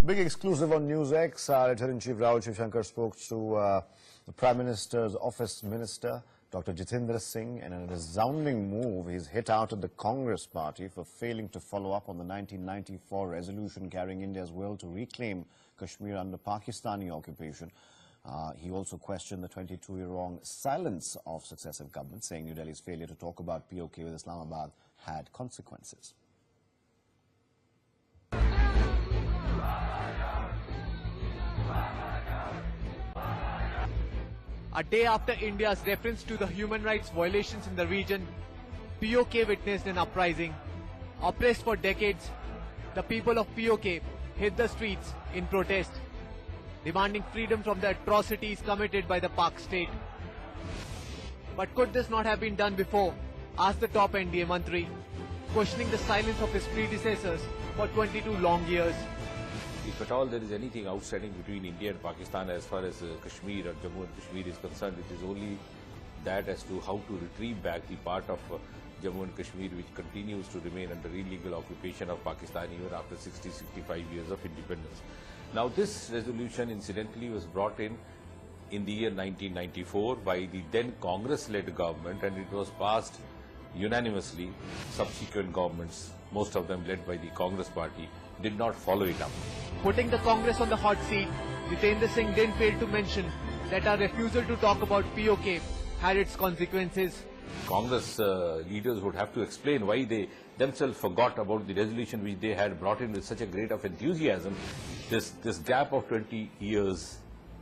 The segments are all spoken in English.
Big exclusive on NewsX. Our editor-in-chief Rahul Shivshankar spoke to the Prime Minister's Office Minister, Dr. Jitendra Singh, and in a resounding move, he's hit out at the Congress party for failing to follow up on the 1994 resolution carrying India's will to reclaim Kashmir under Pakistani occupation. He also questioned the 22-year-long silence of successive governments, saying New Delhi's failure to talk about PoK with Islamabad had consequences. A day after India's reference to the human rights violations in the region, PoK witnessed an uprising. Oppressed for decades, the people of PoK hit the streets in protest, demanding freedom from the atrocities committed by the Pak state. But could this not have been done before? Asked the top NDA Mantri, questioning the silence of his predecessors for 22 long years. If at all there is anything outstanding between India and Pakistan as far as Kashmir or Jammu and Kashmir is concerned, it is only that as to how to retrieve back the part of Jammu and Kashmir which continues to remain under illegal occupation of Pakistan even after 60-65 years of independence. Now this resolution incidentally was brought in the year 1994 by the then Congress-led government, and it was passed unanimously. Subsequent governments, most of them led by the Congress party, did not follow it up. Putting the Congress on the hot seat, Jitendra Singh didn't fail to mention that our refusal to talk about PoK had its consequences. Congress leaders would have to explain why they themselves forgot about the resolution which they had brought in with such a great of enthusiasm. This gap of 20 years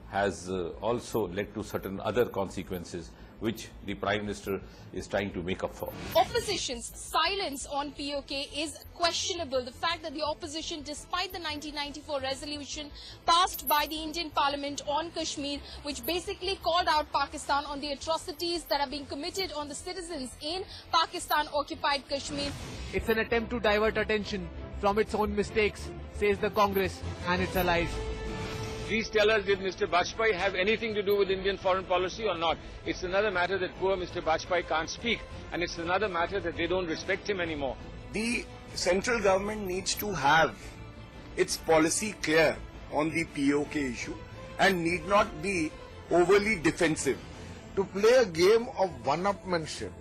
has also led to certain other consequences which the Prime Minister is trying to make up for. Opposition's silence on PoK is questionable. The fact that the opposition, despite the 1994 resolution passed by the Indian Parliament on Kashmir, which basically called out Pakistan on the atrocities that are being committed on the citizens in Pakistan-occupied Kashmir. It's an attempt to divert attention from its own mistakes, says the Congress and its allies. Please tell us, did Mr. Bajpayee have anything to do with Indian foreign policy or not? It's another matter that poor Mr. Bajpayee can't speak, and it's another matter that they don't respect him anymore. The central government needs to have its policy clear on the PoK issue and need not be overly defensive. To play a game of one-upmanship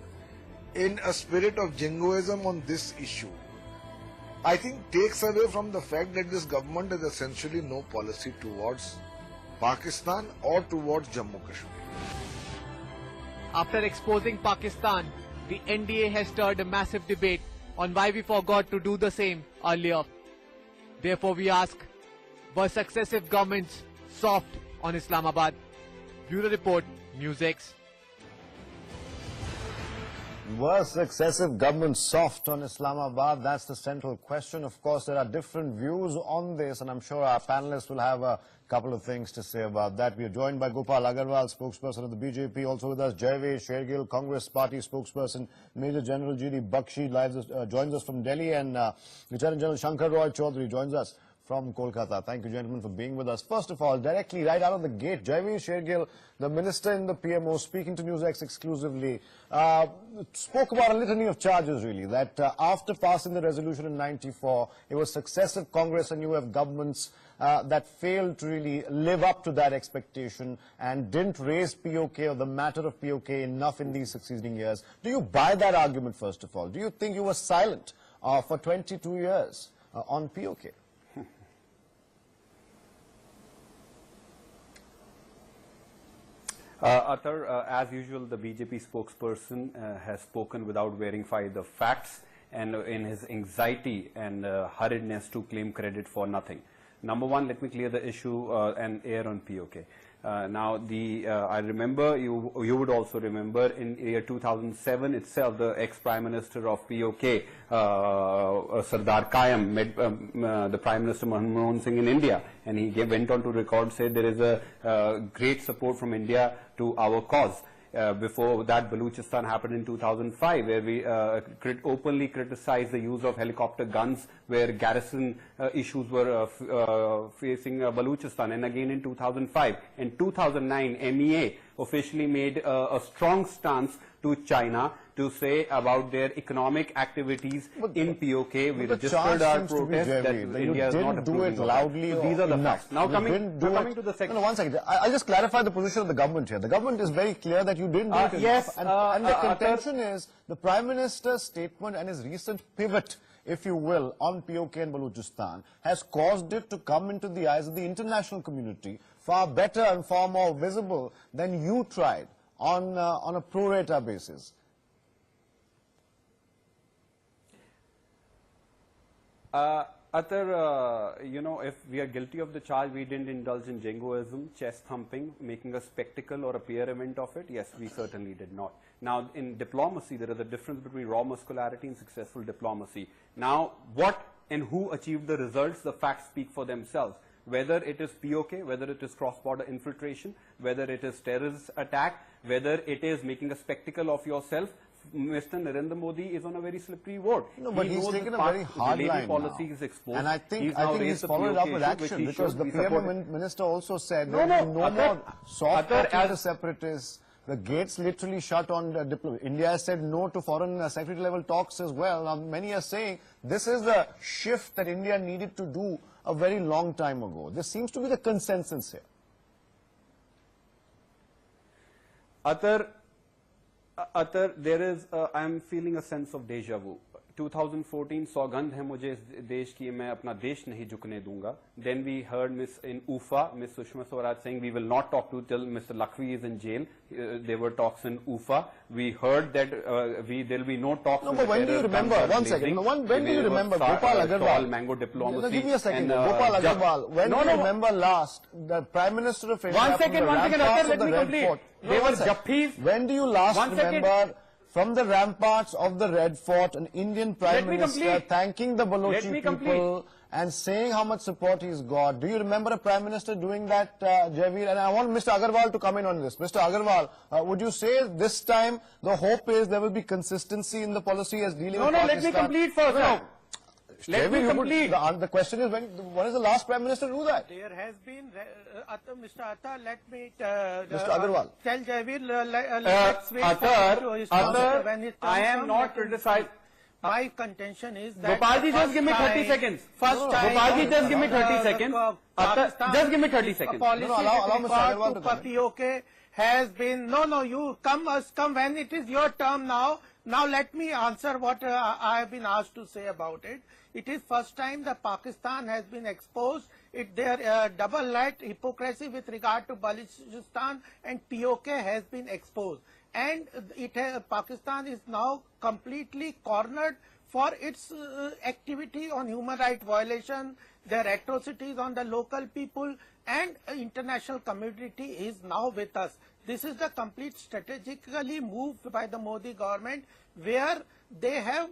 in a spirit of jingoism on this issue, I think takes away from the fact that this government has essentially no policy towards Pakistan or towards Jammu Kashmir. After exposing Pakistan, the NDA has stirred a massive debate on why we forgot to do the same earlier. Therefore, we ask, were successive governments soft on Islamabad? Bureau Report, NewsX. Were successive governments soft on Islamabad? That's the central question. Of course, there are different views on this, and I'm sure our panelists will have a couple of things to say about that. We are joined by Gopal Agarwal, spokesperson of the BJP. Also with us, Jaivesh Shergill, Congress Party spokesperson. Major General G.D. Bakshi joins us from Delhi, and Lieutenant General Shankar Roy Chaudhary joins us from Kolkata. Thank you, gentlemen, for being with us. First of all, directly right out of the gate, Jaivesh Shergill, the minister in the PMO, speaking to NewsX exclusively, spoke about a litany of charges, really, that after passing the resolution in 94, it was successive Congress and UF governments that failed to really live up to that expectation and didn't raise PoK or the matter of PoK enough in these succeeding years. Do you buy that argument, first of all? Do you think you were silent for 22 years on PoK? Atar, as usual, the BJP spokesperson has spoken without verifying the facts and in his anxiety and hurriedness to claim credit for nothing. Number one, let me clear the issue and air on PoK. Now, I remember, you would also remember, in year 2007 itself, the ex-Prime Minister of PoK, Sardar Kayam, met the Prime Minister Manmohan Singh in India, and he went on to record, said there is a great support from India to our cause. Before that, Baluchistan happened in 2005, where we openly criticized the use of helicopter guns, where garrison issues were facing Baluchistan. And again in 2005. In 2009, MEA officially made a strong stance to China to say about their economic activities in PoK. We But the registered charge our seems to be, protest that Javi, that India you is not didn't do approving it of loudly that. So or these are the enough. facts. Now You coming didn't do to it. the second. No, 1 second. I'll just clarify the position of the government here. The government is very clear that you didn't do it yes, enough. And the Atar- contention is the Prime Minister's statement and his recent pivot, if you will, on PoK and Balochistan has caused it to come into the eyes of the international community far better and far more visible than you tried on a pro rata basis. Atar, you know, if we are guilty of the charge, we didn't indulge in jingoism, chest thumping, making a spectacle or a PR event of it. Yes, we certainly did not. Now, in diplomacy, there is a difference between raw muscularity and successful diplomacy. Now, what and who achieved the results, the facts speak for themselves. Whether it is PoK, whether it is cross-border infiltration, whether it is terrorist attack, whether it is making a spectacle of yourself, Mr. Narendra Modi is on a very slippery road. No, but he's taken a very hard line policy now. is exposed. And I think he's he's followed it up with action, because the PM Minister also said there will be no more soft talking to separatists. The gates literally shut on diplomacy. India has said no to foreign secretary level talks as well. Now, many are saying this is the shift that India needed to do a very long time ago. This seems to be the consensus here. Atar, there is, I am feeling a sense of deja vu. 2014 सौगंध है मुझे इस देश की, मैं अपना देश नहीं झुकने दूंगा. Then we heard Miss in UFA, Miss Sushma Swaraj saying we will not talk to till Mr. Lakhvi is in jail. There were talks in UFA. We heard that there will be no talks. No, but when do you remember? 1 second. No, when do you remember Gopal Agarwal? Mango diplomacy. No, give me a second. Gopal Agarwal. When do you remember last the Prime Minister of India? 1 second. Let me complete. They were Jaffis. When do you last remember? From the ramparts of the Red Fort, an Indian Prime Minister thanking the Balochi people and saying how much support he's got. Do you remember a Prime Minister doing that, Javeer? And I want Mr. Agarwal to come in on this. Mr. Agarwal, would you say this time the hope is there will be consistency in the policy as dealing with Pakistan? Let me complete first. Let me complete. The question is, when is the last Prime Minister to do that? There has been, Mr. Atta, let me Mr. Agarwal. Tell Javeer, let's wait for his Atar, when his I am not criticizing. My contention is that Gopalji, just give me 30 seconds. Gopalji, just give me 30 seconds. Just give me 30 seconds. Policy allow Mr. Agarwal to PoK has been, you come when it is your term now. Now let me answer what I have been asked to say about it. It is first time that Pakistan has been exposed. Their double-light hypocrisy with regard to Balochistan and PoK has been exposed. And Pakistan is now completely cornered for its activity on human rights violation, their atrocities on the local people, and international community is now with us. This is the complete strategically moved by the Modi government, where they have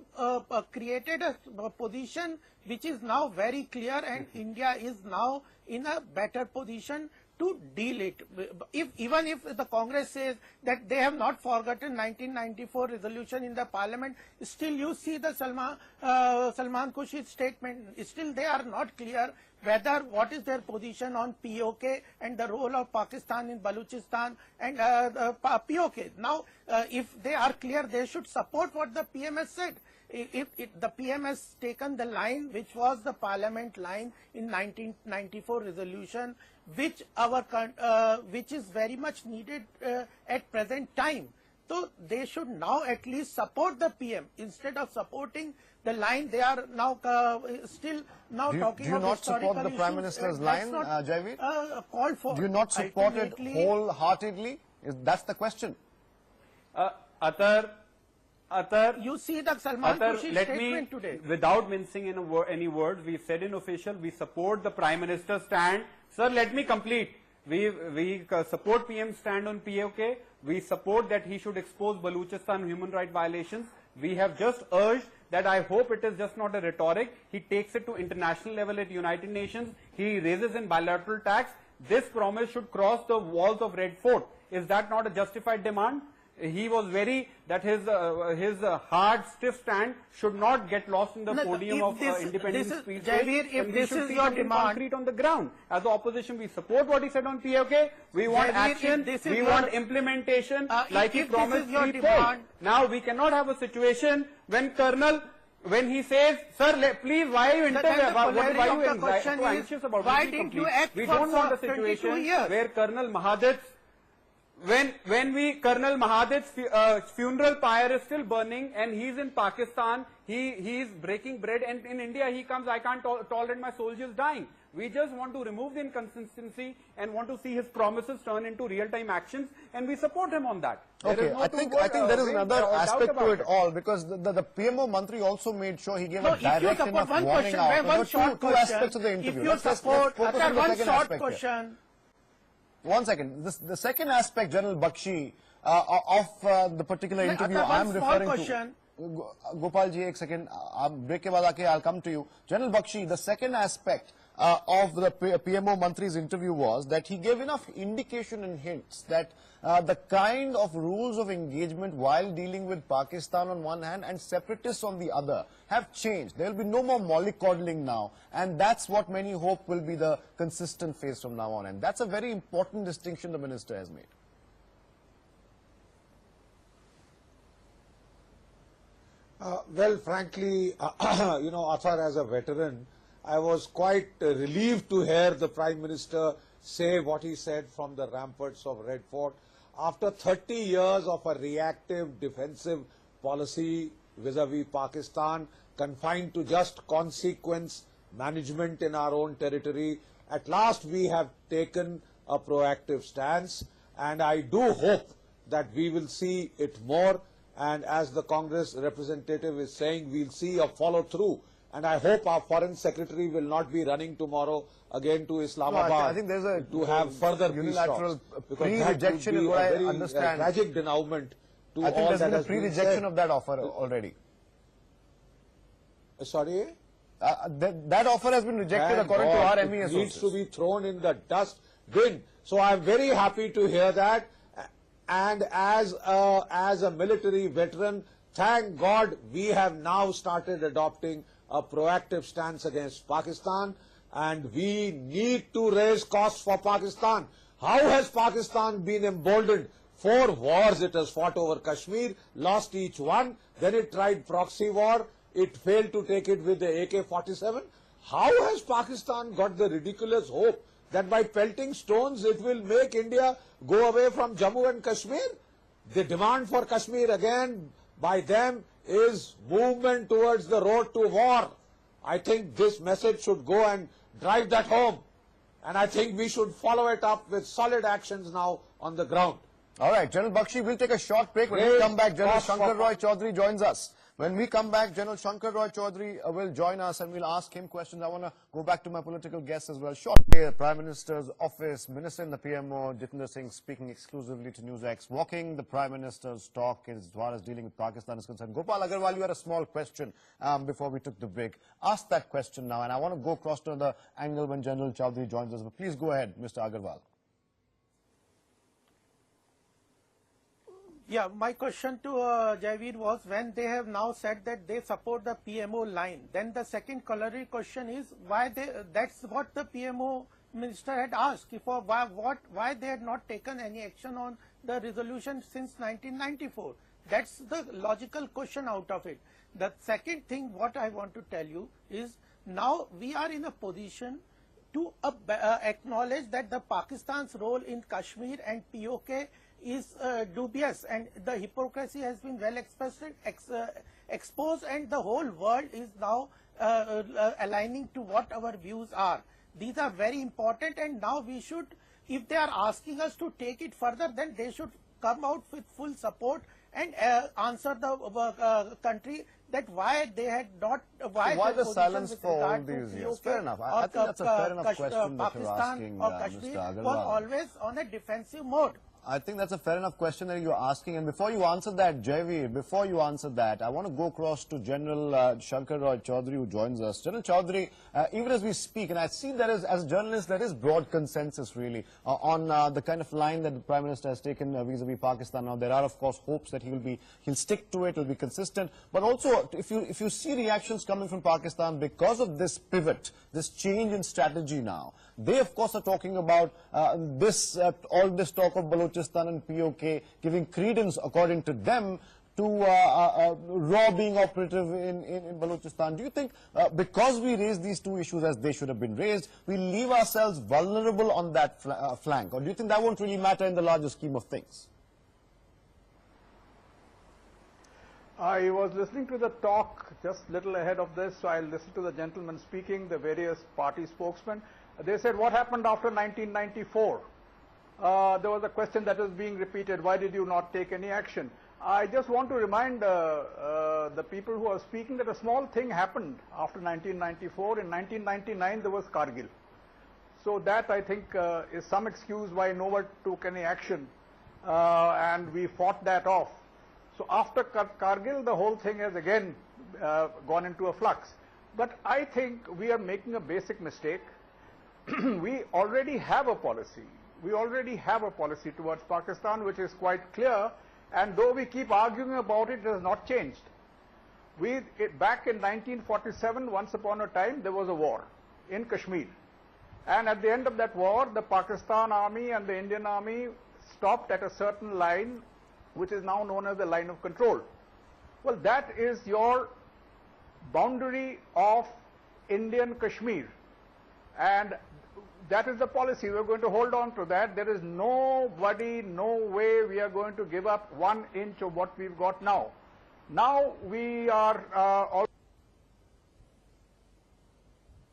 created a position which is now very clear, and India is now in a better position to deal it. Even if the Congress says that they have not forgotten 1994 resolution in the parliament, still you see the Salman Khurshid statement, still they are not clear whether what is their position on PoK and the role of Pakistan in Balochistan and PoK. Now, if they are clear, they should support what the PM has said. If the PM has taken the line which was the parliament line in 1994 resolution, which is very much needed at present time. So they should now at least support the PM instead of supporting the line. They are now still now talking about. Do you not support the Prime Minister's line, Javeer? Called for. Do you not support it wholeheartedly? That's the question. Atar, you see the Salman Khurshid statement today. Without mincing in any words, we said in official, we support the Prime Minister's stand. Sir, let me complete. We support PM's stand on PoK. We support that he should expose Balochistan human rights violations. We have just urged that I hope it is just not a rhetoric. He takes it to international level at United Nations. He raises in bilateral tax. This promise should cross the walls of Red Fort. Is that not a justified demand? he was very that his hard, stiff stand should not get lost in the podium of independent speech. Javier, if this is your demand, concrete on the ground. As the opposition, we support what he said on PoK. We want action. We want implementation, like he promised. Now we cannot have a situation when Colonel. When he says, sir, please, why are you anxious about why didn't you act we don't want a situation where Colonel Mahadit's Colonel Mahadit's funeral pyre is still burning and he's in Pakistan, he's breaking bread, and in India he comes, I can't tolerate my soldiers dying. We just want to remove the inconsistency and want to see his promises turn into real-time actions, and we support him on that. Okay, I think there is another aspect to it all, because the PMO Mantri also made sure he gave a direct enough warning out. There were two aspects of the interview. If you support one short question. One second. The second aspect, General Bakshi, of the particular interview I am referring to. Gopal ji, ek second. Break ke baad aake I'll come to you. General Bakshi, the second aspect of the PMO Mantri's interview was that he gave enough indication and hints that the kind of rules of engagement while dealing with Pakistan on one hand and separatists on the other have changed. There will be no more mollycoddling now, and that's what many hope will be the consistent phase from now on, and that's a very important distinction the minister has made. Well, frankly, you know, Athar, as a veteran, I was quite relieved to hear the Prime Minister say what he said from the ramparts of Red Fort. After 30 years of a reactive, defensive policy vis-a-vis Pakistan, confined to just consequence management in our own territory, at last we have taken a proactive stance, and I do hope that we will see it more, and as the Congress representative is saying, we'll see a follow-through. And I hope our Foreign Secretary will not be running tomorrow again to Islamabad. No, I think there's to have further unilateral pre-rejection is what I understand. Tragic denouement to I think all there's that been a has been pre-rejection said. of that offer already. Sorry? That offer has been rejected according to our MEA sources. It needs to be thrown in the dustbin. So I'm very happy to hear that. And as a military veteran, thank God we have now started adopting a proactive stance against Pakistan, and we need to raise costs for Pakistan. How has Pakistan been emboldened? 4 wars it has fought over Kashmir, lost each one, then it tried proxy war, it failed to take it with the AK-47. How has Pakistan got the ridiculous hope that by pelting stones it will make India go away from Jammu and Kashmir? The demand for Kashmir again by them is movement towards the road to war. I think this message should go and drive that home. And I think we should follow it up with solid actions now on the ground. All right, General Bakshi, we'll take a short break. When we come back, General Shankar Roy Chaudhary joins us. When we come back, General Shankar Roy Chaudhary will join us and we'll ask him questions. I want to go back to my political guests as well. Short day, Prime Minister's office, Minister in the PMO, Jitendra Singh speaking exclusively to NewsX, walking the Prime Minister's talk as far as dealing with Pakistan is concerned. Gopal Agarwal, you had a small question before we took the break. Ask that question now, and I want to go across to the angle when General Chaudhary joins us. But please go ahead, Mr. Agarwal. Yeah, my question to Javier was, when they have now said that they support the PMO line, then the second corollary question is why that's what the PMO minister had asked, why they had not taken any action on the resolution since 1994. That's the logical question out of it. The second thing what I want to tell you is, now we are in a position to acknowledge that the Pakistan's role in Kashmir and PoK is dubious, and the hypocrisy has been well exposed, and the whole world is now aligning to what our views are. These are very important, and now we should, if they are asking us to take it further, then they should come out with full support and answer the country that why they had not, why the silence for all these years? Fair enough. I think that's a fair enough question that you're asking, or Kashmir Mr. Agarwal. was always on a defensive mode. I think that's a fair enough question that you're asking. And before you answer that, Javeer, before you answer that, I want to go across to General Shankar Roy Chaudhary, who joins us. General Chaudhary, even as we speak, and I see there is, as a journalist, there is broad consensus really on the kind of line that the Prime Minister has taken vis-a-vis Pakistan. Now, there are, of course, hopes that he'll stick to it, he'll be consistent. But also, if you see reactions coming from Pakistan because of this pivot, this change in strategy now, they, of course, are talking about all this talk of Balochistan and PoK giving credence, according to them, to RAW being operative in Balochistan. Do you think because we raised these two issues as they should have been raised, we leave ourselves vulnerable on that flank? Or do you think that won't really matter in the larger scheme of things? I was listening to the talk just a little ahead of this, so I'll listen to the gentleman speaking, the various party spokesmen. They said, what happened after 1994? There was a question that was being repeated, why did you not take any action? I just want to remind the people who are speaking that a small thing happened after 1994. In 1999, there was Kargil. So that, I think, is some excuse why no one took any action, and we fought that off. So after Kargil, the whole thing has again gone into a flux. But I think we are making a basic mistake. We already have a policy. We already have a policy towards Pakistan which is quite clear, and though we keep arguing about it, it has not changed. Back in 1947, once upon a time, there was a war in Kashmir. And at the end of that war, the Pakistan army and the Indian army stopped at a certain line, which is now known as the line of control. Well, that is your boundary of Indian Kashmir. And that is the policy. We're going to hold on to that. There is nobody, no way we are going to give up 1 inch of what we've got now. Now we are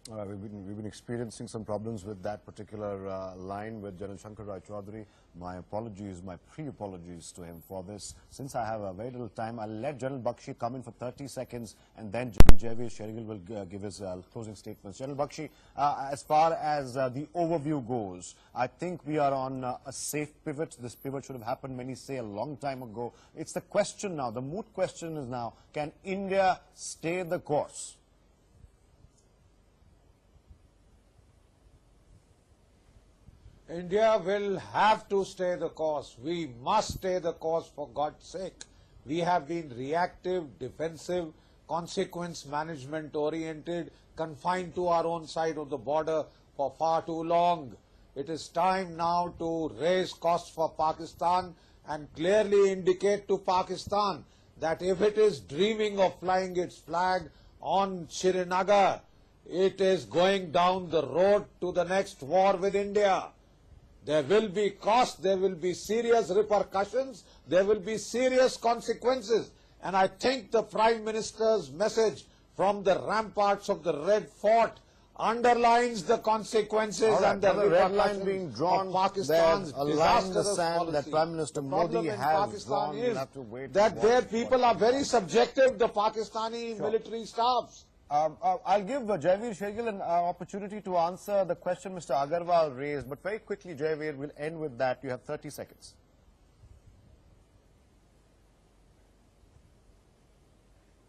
we've been experiencing some problems with that particular line with General Shankar Roy Chaudhary. My apologies, my pre-apologies to him for this. Since I have very little time, I'll let General Bakshi come in for 30 seconds, and then General Javeer Shergill will give his closing statements. General Bakshi, as far as the overview goes, I think we are on a safe pivot. This pivot should have happened, many say, a long time ago. It's the question now, the moot question is now, can India stay the course? India will have to stay the course. We must stay the course, for God's sake. We have been reactive, defensive, consequence management oriented, confined to our own side of the border for far too long. It is time now to raise costs for Pakistan and clearly indicate to Pakistan that if it is dreaming of flying its flag on Srinagar, it is going down the road to the next war with India. There will be costs, there will be serious repercussions, there will be serious consequences. And I think the Prime Minister's message from the ramparts of the Red Fort underlines the consequences and the red line being drawn of Pakistan's a line in the disastrous sand policy. that Prime Minister Modi has drawn. Is we'll have to wait that their people are very subjective, the Pakistani military staffs. I'll give Javeer Shergill an opportunity to answer the question Mr. Agarwal raised, but very quickly, Javeer, we'll end with that. You have 30 seconds.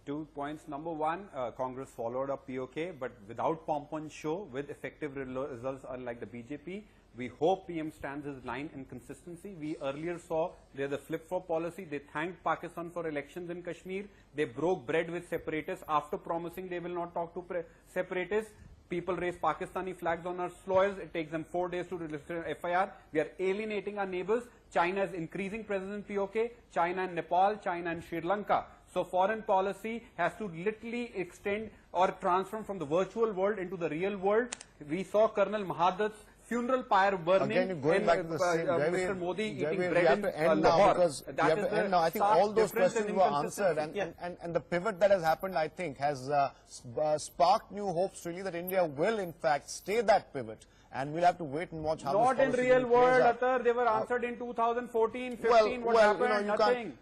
2 points. Number one, Congress followed up PoK, but without pomp and show, with effective results unlike the BJP. We hope PM stands his line in consistency. We earlier saw there's a flip-flop policy. They thanked Pakistan for elections in Kashmir. They broke bread with separatists after promising they will not talk to separatists. People raise Pakistani flags on our soils. It takes them 4 days to register an FIR. We are alienating our neighbors. China is increasing presence in PoK. China and Nepal, China and Sri Lanka. So foreign policy has to literally extend or transform from the virtual world into the real world. We saw Colonel Mahadat's funeral pyre burning. Again, going back to the same, Mr. Modi eating bread we have to end now Lahore. because we have to end now. I think all those questions were answered, and the pivot that has happened, I think, has sparked new hopes really that India will in fact stay that pivot. And we'll have to wait and watch how not this in policy real world, plays out. Atar. They were answered in 2014, 15. What happened? Nothing.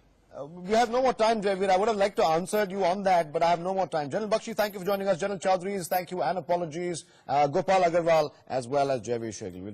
We have no more time, Javeer. I would have liked to answer you on that, but I have no more time. General Bakshi, thank you for joining us. General Chaudhary, thank you and apologies. Gopal Agarwal as well as Javeer Shergill.